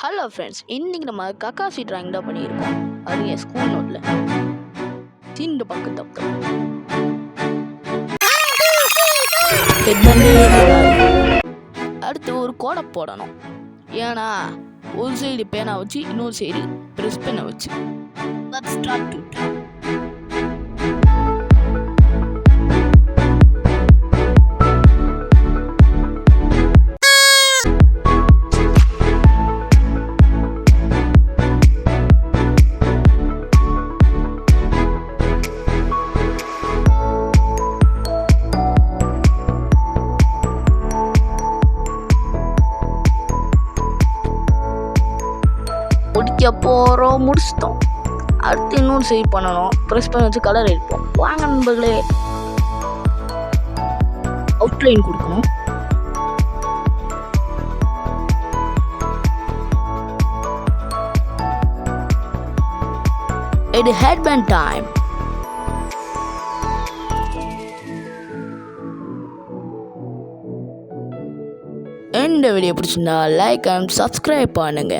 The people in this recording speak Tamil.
ஹலோ ஃப்ரெண்ட்ஸ், இன்னைக்கு நம்ம கக்காசி டிராயிங் தான் பண்ணியிருக்கோம். அது என் ஸ்கூல் நோட்டில் சின்ன பக்கத்து அடுத்து ஒரு கோடை போடணும். ஏன்னா ஒரு சைடு பேனா வச்சு இன்னொரு சைடு ப்ரெஸ் பெண்ணை வச்சு முடிக்க போகிறோம். முடிச்சிட்டோம். அடுத்து இன்னொரு சைடு பண்ணணும். ப்ரெஸ் பண்ணி வச்சு கலர் எடுப்போம். வாங்க நண்பர்களே, அவுட்லைன் கொடுக்கணும். இது ஹெட் பேண்ட் டைம். இந்த வீடியோ பிடிச்சிருந்தா லைக் அண்ட் சப்ஸ்கிரைப் பண்ணுங்க.